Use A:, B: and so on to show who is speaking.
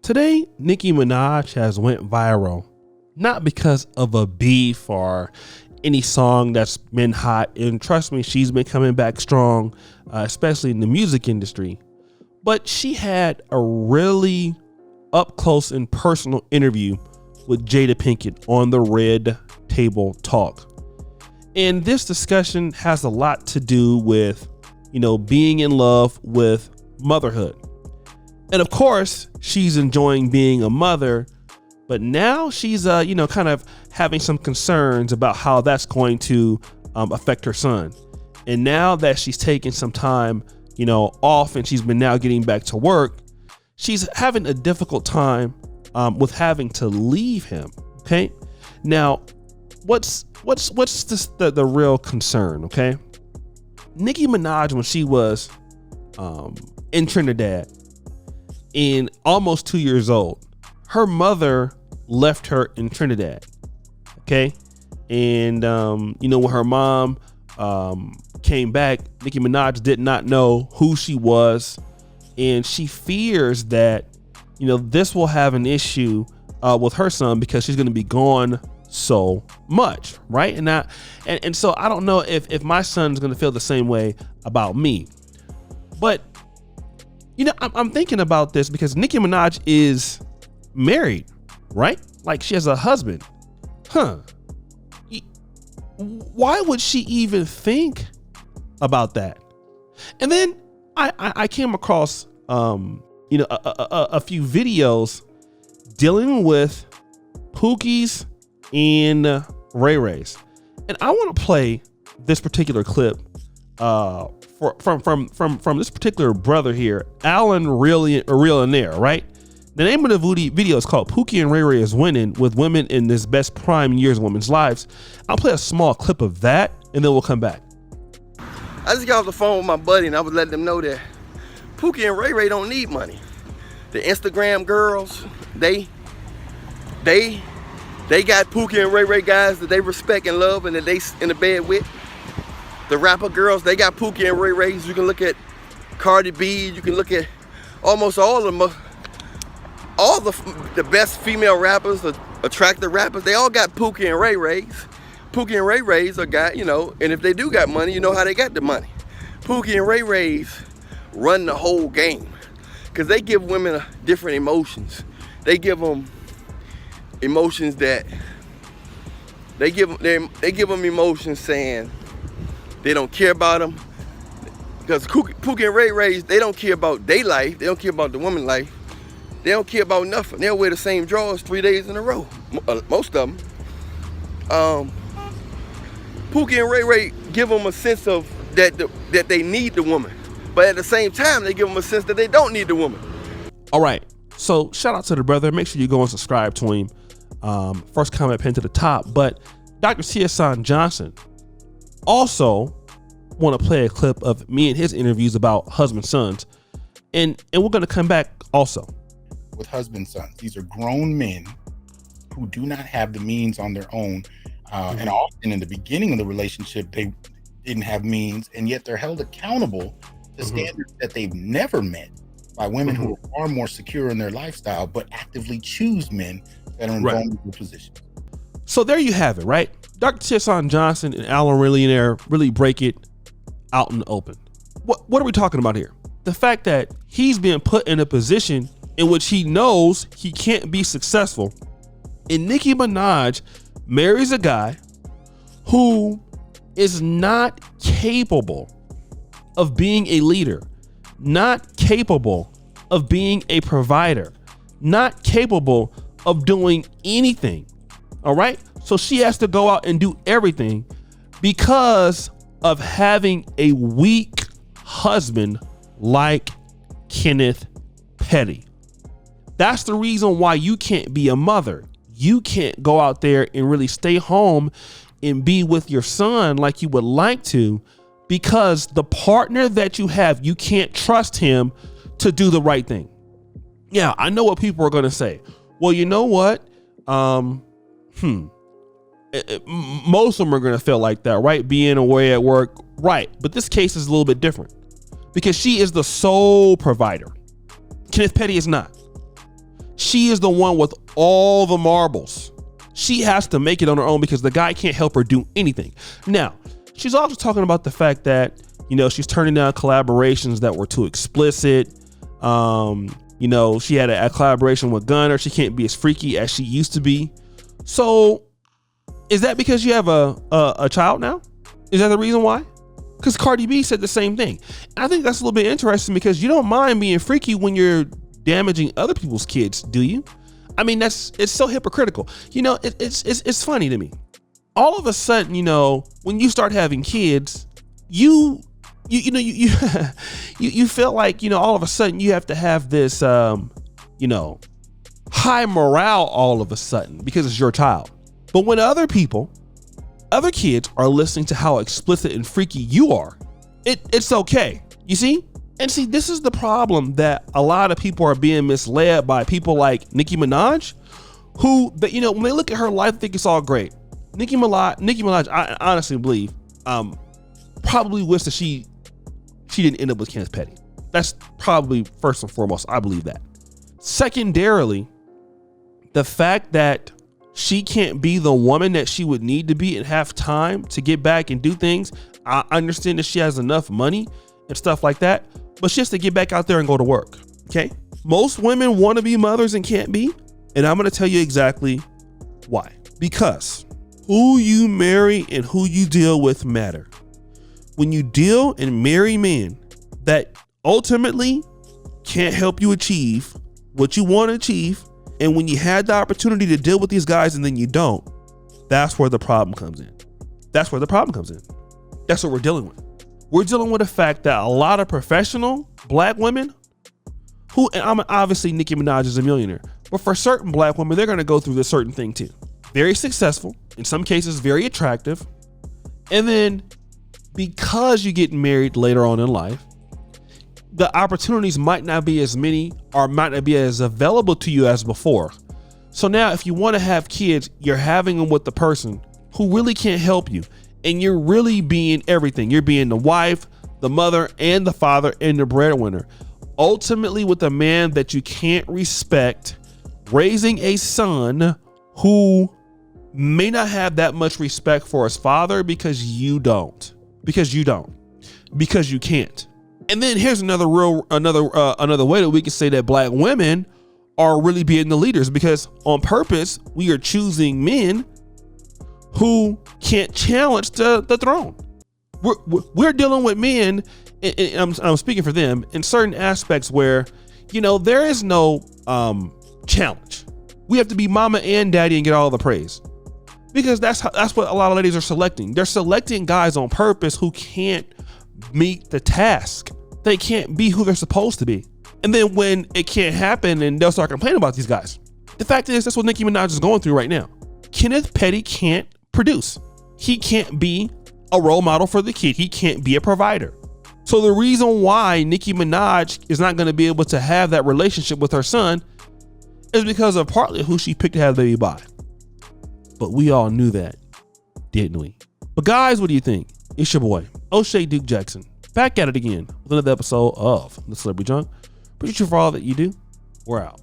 A: Today, Nicki Minaj has went viral, not because of a beef or any song that's been hot, and trust me, she's been coming back strong, especially in the music industry, but she had a really up close and personal interview with Jada Pinkett on the Red Table Talk. And this discussion has a lot to do with, being in love with motherhood. And of course, she's enjoying being a mother, but now she's, kind of having some concerns about how that's going to affect her son. And now that she's taken some time, off and she's been now getting back to work, she's having a difficult time with having to leave him. Okay. Now, what's the real concern? Okay. Nicki Minaj, when she was in Trinidad and almost 2 years old, her mother left her in Trinidad. Okay. And, when her mom came back, Nicki Minaj did not know who she was. And she fears that, this will have an issue with her son because she's going to be gone so much. Right. And so I don't know if my son's going to feel the same way about me. But, I'm thinking about this because Nicki Minaj is married, right? Like she has a husband. Why would she even think about that? And then I came across, a few videos dealing with Pookie's and Ray Ray's. And I want to play this particular clip from this particular brother here, Alan Realinaire, right? The name of the video is called Pookie and Ray Ray is Winning with Women in This Best Prime Years of Women's Lives. I'll play a small clip of that and then we'll come back.
B: I just got off the phone with my buddy and I was letting them know that Pookie and Ray Ray don't need money. The Instagram girls, they got Pookie and Ray Ray guys that they respect and love and that they in the bed with. The rapper girls, they got Pookie and Ray Rays. You can look at Cardi B, you can look at almost all of them. All the best female rappers, the attractive rappers, they all got Pookie and Ray Rays. Pookie and Ray Rays are got, and if they do got money, you know how they got the money. Pookie and Ray Rays run the whole game because they give women different emotions. They give them emotions that they give them emotions saying they don't care about them. Because Pookie and Ray Rays, they don't care about their life. They don't care about the woman's life. They don't care about nothing. They'll wear the same drawers 3 days in a row. Most of them. Pookie and Ray Ray give them a sense of that they need the woman. But at the same time, they give them a sense that they don't need the woman.
A: All right. So shout out to the brother. Make sure you go and subscribe to him. First comment pinned to the top. But Dr. Tiesan Johnson also want to play a clip of me and his interviews about husband sons. And we're going to come back also.
C: With husband sons, these are grown men who do not have the means on their own. And often in the beginning of the relationship, they didn't have means, and yet they're held accountable to standards that they've never met by women who are far more secure in their lifestyle, but actively choose men that are in vulnerable positions.
A: So there you have it, right? Dr. Tiesan Johnson and Alan Realinaire really break it out in the open. What are we talking about here? The fact that he's being put in a position in which he knows he can't be successful. And Nicki Minaj marries a guy who is not capable of being a leader, not capable of being a provider, not capable of doing anything. All right. So she has to go out and do everything because of having a weak husband like Kenneth Petty. That's the reason why you can't be a mother. You can't go out there and really stay home and be with your son like you would like to, because the partner that you have, you can't trust him to do the right thing. Yeah, I know what people are going to say. Well, you know what? Most of them are going to feel like that, right? Being away at work, right? But this case is a little bit different because she is the sole provider. Kenneth Petty is not. she is the one with all the marbles. She has to make it on her own because the guy can't help her do anything. Now, she's also talking about the fact that, you know, she's turning down collaborations that were too explicit. You know, she had a collaboration with Gunner. She can't be as freaky as she used to be. So is that because you have a child now? Is that the reason why? Because Cardi B said the same thing. And I think that's a little bit interesting because you don't mind being freaky when you're damaging other people's kids, do you? I mean, it's so hypocritical. You know, it's funny to me. All of a sudden, you know, when you start having kids, you feel like, you know, all of a sudden you have to have this, you know, high morale all of a sudden because it's your child. But when other kids are listening to how explicit and freaky you are, it's okay. You see? And see, this is the problem that a lot of people are being misled by people like Nicki Minaj, who, you know, when they look at her life, think it's all great. Nicki Minaj, I honestly believe, probably wish that she didn't end up with Kenneth Petty. That's probably first and foremost. I believe that. Secondarily, the fact that she can't be the woman that she would need to be and have time to get back and do things. I understand that she has enough money and stuff like that, but she has to get back out there and go to work. Okay. Most women want to be mothers and can't be. And I'm going to tell you exactly why. Because who you marry and who you deal with matter. When you deal and marry men that ultimately can't help you achieve what you want to achieve, and when you had the opportunity to deal with these guys and then you don't, that's where the problem comes in. That's where the problem comes in. That's what we're dealing with. We're dealing with the fact that a lot of professional black women who, and obviously Nicki Minaj is a millionaire, but for certain black women, they're going to go through this certain thing too. Very successful, in some cases very attractive. And then because you get married later on in life, the opportunities might not be as many or might not be as available to you as before. So now if you want to have kids, you're having them with the person who really can't help you. And you're really being everything. You're being the wife, the mother, and the father, and the breadwinner. Ultimately with a man that you can't respect, raising a son who may not have that much respect for his father because you don't. Because you can't. And then here's another way that we can say that black women are really being the leaders, because on purpose, we are choosing men who can't challenge the throne. We're dealing with men, and I'm speaking for them, in certain aspects where, you know, there is no challenge. We have to be mama and daddy and get all the praise. Because that's what a lot of ladies are selecting. They're selecting guys on purpose who can't meet the task. They can't be who they're supposed to be. And then when it can't happen and they'll start complaining about these guys. The fact is, that's what Nicki Minaj is going through right now. Kenneth Petty can't produce. He can't be a role model for the kid. He can't be a provider. So the reason why Nicki Minaj is not going to be able to have that relationship with her son is because of partly who she picked to have the baby by. But we all knew that, didn't we? But guys, what do you think? It's your boy, O'Shea Duke Jackson, back at it again with another episode of The Celebrity Junk. Appreciate you for all that you do. We're out.